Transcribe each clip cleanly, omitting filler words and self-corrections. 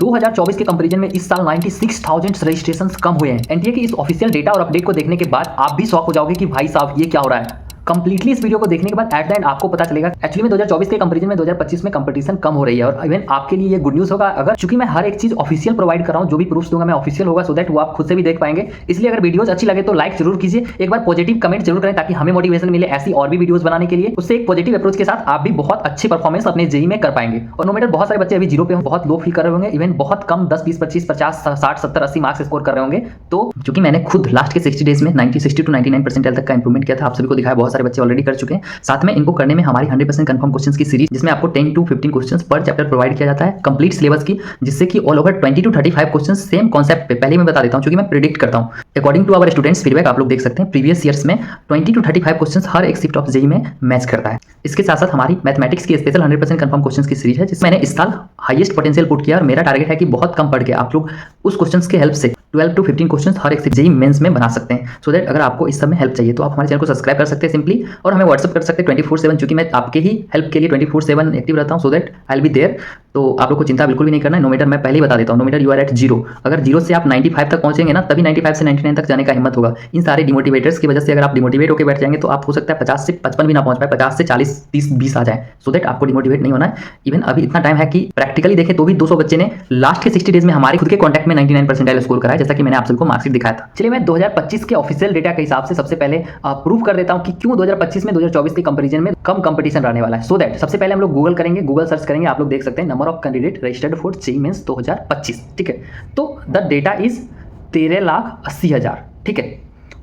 2024 के कंपैरिजन में इस साल 96,000 रजिस्ट्रेशंस कम हुए हैं। एनटीए की इस ऑफिशियल डेटा और अपडेट को देखने के बाद आप भी शॉक हो जाओगे कि भाई साहब ये क्या हो रहा है। कंप्लीटली इस वीडियो को देखने के बाद एट द एंड आपको पता चलेगा एक्चुअली में 2024 के कंपैरिजन में 2025 में कंपटीशन कम हो रही है और इवन आपके लिए ये गुड न्यूज़ होगा अगर चूंकि मैं हर एक चीज ऑफिशियल प्रोवाइड कर रहा हूँ, जो भी प्रूफ्स दूंगा मैं ऑफिशियल होगा सो दैट वो आप खुद से भी देख पाएंगे। इसलिए अगर वीडियोस अच्छी लगे तो लाइक जरूर कीजिए, एक बार पॉजिटिव कमेंट जरूर करें ताकि हमें मोटिवेशन मिले ऐसी और भी वीडियोस बनाने के लिए। उससे एक पॉजिटिव अप्रोच के साथ आप भी बहुत अच्छे परफॉर्मेंस अपने जेई में कर पाएंगे। और नो मैटर बहुत सारे बच्चे अभी जीरो पे बहुत लो फील कर रहे होंगे, इवन बहुत कम 10, 20, 25, 50, 60, 70, 80 मार्क्स स्कोर कर रहे होंगे। तो चूंकि मैंने खुद लास्ट के 60 डेज में 60 to 99% तक का इंप्रूवमेंट किया था, आप सभी को दिखाया, बहुत सारे बच्चे ऑलरेडी कर चुके हैं। साथ में इनको करने में हमारी 100% कंफर्म क्वेश्चंस की सीरीज जिसमें आपको 10 to 15 क्वेश्चंस पर चैप्टर प्रोवाइड किया जाता है कंप्लीट सिलेबस की, जिससे कि all over 20 to 35 questions same concept पे पहले मैं बता देता हूं क्योंकि मैं प्रिडिक्ट करता हूं। According to our students feedback आप लोग देख सकते हैं प्रीवियस ईयर्स में 20 to 35 क्वेश्चंस हर एक शिफ्ट ऑफ जेई में मैच करता है। इसके साथ साथ हमारी मैथमेटिक्स की स्पेशल 100% कंफर्म क्वेश्चंस की सीरीज है जिसमें मैंने इस साल हाईएस्ट पोटेंशियल पुट किया और मेरा टारगेट है कि बहुत कम पढ़ के आप लोग उस क्वेश्चंस के हेल्प से 12 to 15 क्वेश्चंस हर एक जेई मेंस में बना सकते हैं। सो दैट अगर आपको इस सब में हेल्प चाहिए तो आप हमारे चैनल को सब्सक्राइब कर सकते हैं सिंपली, और हमें व्हाट्सअप कर सकते हैं 24/7 क्योंकि मैं आपके ही हेल्प के लिए 24/7 एक्टिव रहता हूं। So that I will be there. तो आप लोग को चिंता बिल्कुल भी नहीं करना है। नो मैटर मैं पहले ही बता देता हूं, no matter you are at 0, अगर 0 से आप 95 तक पहुंचेंगे ना तभी 95 से 99 तक जाने का हिम्मत होगा। इन सारे डिमोटिवेटर्स की वजह से अगर आप डिमोटिवेट होकर बैठ जाएंगे तो आप हो सकता है 50 से 55 भी ना पहुंच पाए, 50 से 40, 30, 20 आ जाए। सो दैट आपको डिमोटिवेट नहीं होना है। इवन अभी इतना टाइम है कि प्रैक्टिकली देखें तो भी 200 बच्चे ने लास्ट के 60 डेज में हमारे खुद के कॉन्टैक्ट में 99% स्कोर करा है, जैसा कि मैंने आप सबको मार्कशीट दिखाया था। चलिए मैं 2025 के ऑफिशियल डेटा के हिसाब से सबसे पहले प्रूव कर देता हूं कि क्यों 2025 में 2024 के कंपैरिजन में कम कंपटीशन रहने वाला है। सो दैट सबसे पहले हम लोग गूगल करेंगे, गूगल सर्च करेंगे, आप लोग देख सकते हैं number of candidate registered for JEE mains 2025। ठीक है, तो द डेटा इज 13,80,000। ठीक है,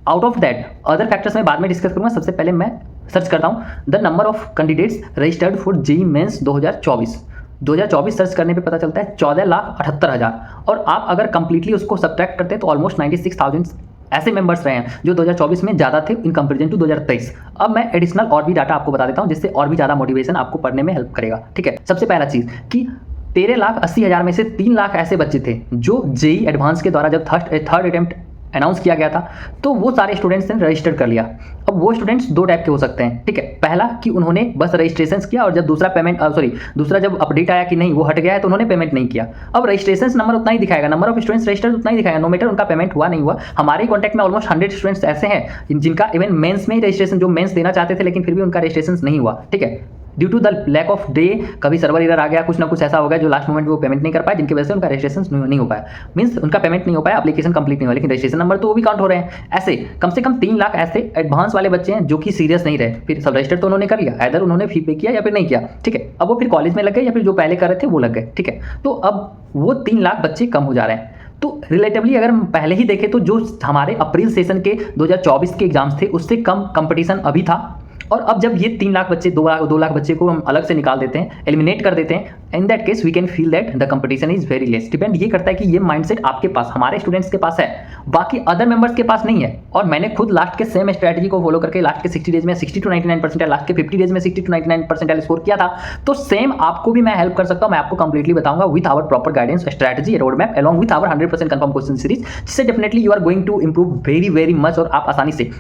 out of that other factors मैं बाद में डिस्कस करूंगा। सबसे पहले मैं सर्च करता हूं the number of candidates registered for JEE mains 2024 search करने पे पता चलता है 14,78,000। और आप अगर कंप्लीटली उसको सब्ट्रैक्ट करते हैं तो ऑलमोस्ट 96,000 ऐसे मेंबर्स रहे हैं जो 2024 में ज़्यादा थे इन कंपैरिजन टू 2023। अब मैं एडिशनल और भी डाटा आपको बता देता हूं जिससे और भी ज़्यादा मोटिवेशन आपको पढ़ने में हेल्प करेगा। ठीक है, सबसे पहला चीज़ कि 13,80,000 में से 3 लाख ऐसे बच्चे थे जो जेईई एडवांस के द्वारा जब थर्ड अटेम्प्ट अनाउंस किया गया था तो वो सारे स्टूडेंट्स ने रजिस्टर कर लिया। अब वो स्टूडेंट्स दो टाइप के हो सकते हैं। ठीक है, पहला कि उन्होंने बस रजिस्ट्रेशन किया और जब दूसरा जब अपडेट आया कि नहीं वो हट गया है तो उन्होंने पेमेंट नहीं किया। अब रजिस्ट्रेशन नंबर उतना ही दिखाएगा, नंबर ऑफ स्टूडेंट्स रजिस्टर्ड उतना ही दिखाएगा, नो मैटर उनका पेमेंट हुआ नहीं हुआ। हमारे कॉन्टैक्ट में ऑलमोस्ट 100 स्टूडेंट्स ऐसे हैं जिनका इवन मेंस में ही रजिस्ट्रेशन, जो मेंस देना चाहते थे लेकिन फिर भी उनका रजिस्ट्रेशन नहीं हुआ। ठीक है, due to the lack of day, कभी सर्वर एरर आ गया, कुछ ना कुछ ऐसा हो गया जो लास्ट मोमेंट में वो पेमेंट नहीं कर पाए, जिनकी वजह से उनका रजिस्ट्रेशन नहीं हो पाया। मींस उनका पेमेंट नहीं हो पाया, एप्लीकेशन कंप्लीट नहीं हुआ, लेकिन रजिस्ट्रेशन नंबर तो वो भी काउंट हो रहे हैं। ऐसे कम से कम 3 लाख ऐसे एडवांस वाले बच्चे हैं जो कि सीरियस नहीं रहे, फिर सब रजिस्टर तो उन्होंने कर लिया, इधर उन्होंने फी पे किया या फिर नहीं किया। ठीक है, अब वो फिर कॉलेज में लग गए या फिर जो पहले कर रहे थे वो लग गए। ठीक है, तो अब वो 3 लाख बच्चे कम हो जा रहे हैं। तो रिलेटिवली अगर हम पहले ही देखें तो जो हमारे अप्रैल सेशन के 2024 के एग्जाम्स थे उससे कम कंपटीशन अभी था। और अब जब ये 3 लाख बच्चे 2 लाख बच्चे को हम अलग से निकाल देते हैं, एलिमिनेट कर देते हैं, in that case we can feel that the competition is very less. Depend ये करता है कि ये माइंडसेट आपके पास, हमारे स्टूडेंट्स के पास है, बाकी अदर मेंबर्स के पास नहीं है। और मैंने खुद लास्ट के सेम स्ट्रेटजी को फॉलो करके लास्ट के 60 डेज में 60 to 99%, लास्ट के 50 डेज में 60 to 99% स्कोर किया था। तो सेम आपको भी मैं हेल्प कर सकता हूं, मैं आपको कंप्लीटली बताऊंगा with our proper guidance, strategy, road map along with our 100% confirm question series, जिससे definitely you are going to improve very very much. और आप आसानी से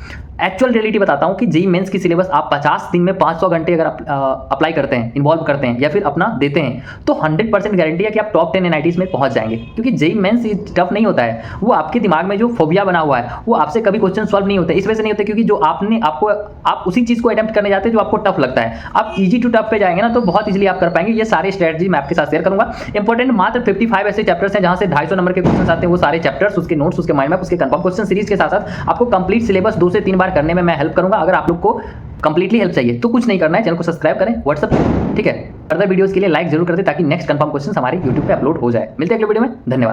एक्चुअल रियलिटी बताता हूं कि जेईई मेंस की सिलेबस आप 50 दिन में 500 घंटे अगर अप्लाई करते हैं, इन्वॉल्व करते हैं या फिर अपना देते हैं तो 100% गारंटी है कि आप टॉप 10 एनआईटीज में पहुंच जाएंगे। क्योंकि जेईई मेंस टफ नहीं होता है, वो आपके दिमाग में जो फोबिया बना हुआ है वो आपसे कभी क्वेश्चन सॉल्व नहीं होते। इस वजह से नहीं होते क्योंकि जो आप उसी चीज को अटेम्प्ट करने जाते हैं जो आपको टफ लगता है। आप इजी टू टफ पे जाएंगे ना तो बहुत इजीली आप कर पाएंगे। ये सारे स्ट्रेटजी मैं आपके साथ शेयर करूंगा। इंपॉर्टेंट मात्र 55 ऐसे चैप्टर्स हैं जहां से 250 नंबर के क्वेश्चन आते हैं। वो सारे चैप्टर्स, उसके नोट्स, उसके माइंड मैप, उसके कंफर्म क्वेश्चन सीरीज के साथ साथ आपको कंप्लीट सिलेबस 2 से 3 बार करने में मैं हेल्प करूंगा। अगर आप लोग को कंप्लीटली हेल्प चाहिए तो कुछ नहीं करना है, चैनल को सब्सक्राइब करें, व्हाट्सएप, ठीक है, फर्दर वीडियोस के लिए लाइक जरूर कर दें ताकि नेक्स्ट कंफर्म क्वेश्चन हमारे यूट्यूब पे अपलोड हो जाए। मिलते हैं अगले वीडियो में, धन्यवाद।